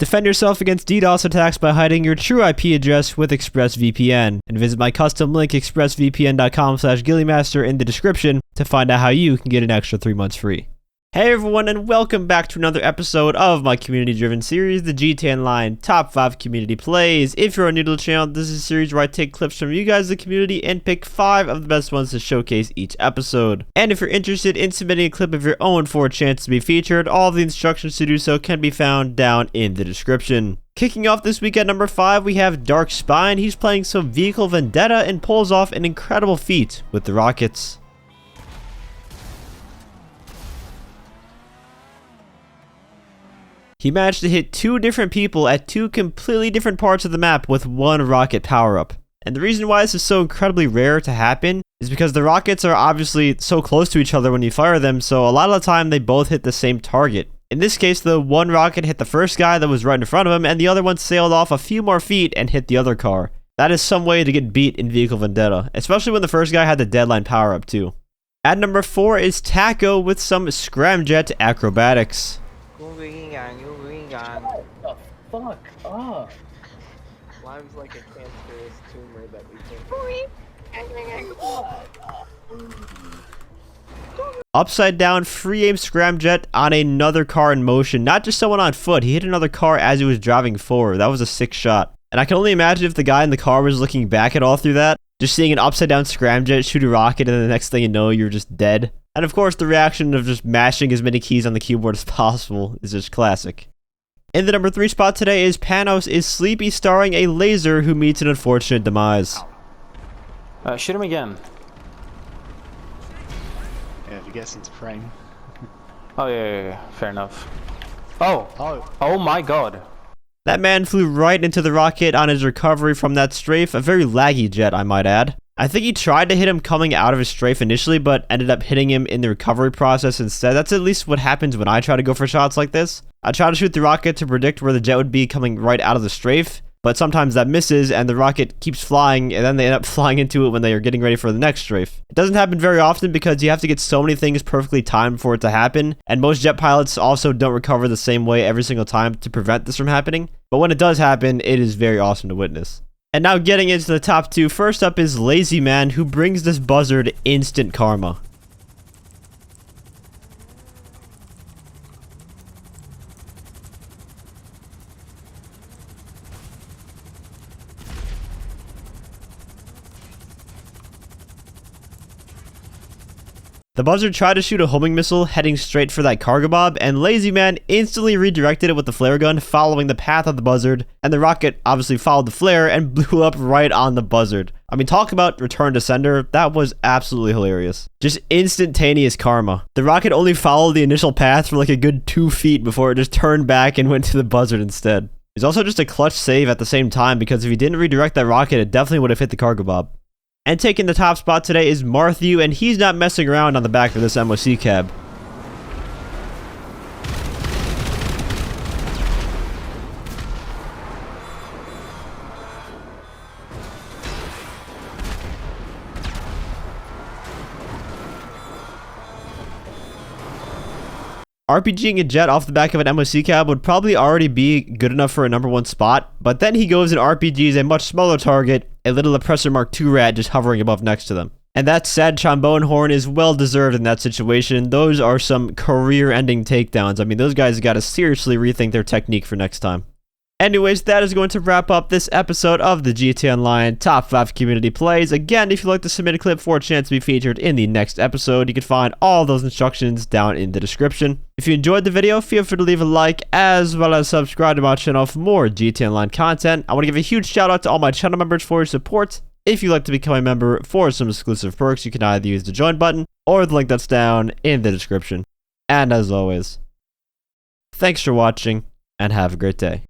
Defend yourself against DDoS attacks by hiding your true IP address with ExpressVPN, and visit my custom link expressvpn.com/ghilliemaster in the description to find out how you can get an extra 3 months free. Hey everyone, and welcome back to another episode of my community-driven series, the GTA Online Top 5 Community Plays. If you're new to the channel, this is a series where I take clips from you guys, the community, and pick 5 of the best ones to showcase each episode. And if you're interested in submitting a clip of your own for a chance to be featured, all of the instructions to do so can be found down in the description. Kicking off this week at number 5, we have Dark Spine. He's playing some Vehicle Vendetta and pulls off an incredible feat with the rockets. He managed to hit 2 different people at 2 completely different parts of the map with 1 rocket power-up. And the reason why this is so incredibly rare to happen is because the rockets are obviously so close to each other when you fire them, so a lot of the time they both hit the same target. In this case, the one rocket hit the first guy that was right in front of him, and the other one sailed off a few more feet and hit the other car. That is some way to get beat in Vehicle Vendetta, especially when the first guy had the deadline power-up too. At number 4 is Tako with some scramjet acrobatics. Shut the fuck up. Slime's like a cancerous tumor that we can't. Upside down free aim scramjet on another car in motion, not just someone on foot. He hit another car as he was driving forward. That was a sick shot. And I can only imagine if the guy in the car was looking back at all through that, just seeing an upside down scramjet shoot a rocket, and the next thing you know, you're just dead. And of course, the reaction of just mashing as many keys on the keyboard as possible is just classic. In the number 3 spot today is Panos is Sleepy, starring a laser who meets an unfortunate demise. Shoot him again. Yeah, if you get into frame. Oh yeah, fair enough. Oh my god. That man flew right into the rocket on his recovery from that strafe, a very laggy jet I might add. I think he tried to hit him coming out of his strafe initially, but ended up hitting him in the recovery process instead. That's at least what happens when I try to go for shots like this. I try to shoot the rocket to predict where the jet would be coming right out of the strafe, but sometimes that misses and the rocket keeps flying, and then they end up flying into it when they are getting ready for the next strafe. It doesn't happen very often because you have to get so many things perfectly timed for it to happen, and most jet pilots also don't recover the same way every single time to prevent this from happening. But when it does happen, it is very awesome to witness. And now getting into the top 2, first up is Leyzyman, who brings this buzzard instant karma. The buzzard tried to shoot a homing missile heading straight for that cargo bob, and Leyzyman instantly redirected it with the flare gun following the path of the buzzard, and the rocket obviously followed the flare and blew up right on the buzzard. I mean, talk about return to sender, that was absolutely hilarious. Just instantaneous karma. The rocket only followed the initial path for like a good 2 feet before it just turned back and went to the buzzard instead. It's also just a clutch save at the same time, because if he didn't redirect that rocket, it definitely would have hit the cargo bob. And taking the top spot today is marttthew, and he's not messing around on the back of this MOC cab. RPGing a jet off the back of an MOC cab would probably already be good enough for a number 1 spot, but then he goes and RPGs a much smaller target, a little Oppressor Mark II rat just hovering above next to them. And that sad trombone horn is well deserved in that situation. Those are some career-ending takedowns. I mean, those guys gotta seriously rethink their technique for next time. Anyways, that is going to wrap up this episode of the GTA Online Top 5 Community Plays. Again, if you'd like to submit a clip for a chance to be featured in the next episode, you can find all those instructions down in the description. If you enjoyed the video, feel free to leave a like, as well as subscribe to my channel for more GTA Online content. I want to give a huge shout out to all my channel members for your support. If you'd like to become a member for some exclusive perks, you can either use the join button or the link that's down in the description. And as always, thanks for watching, and have a great day.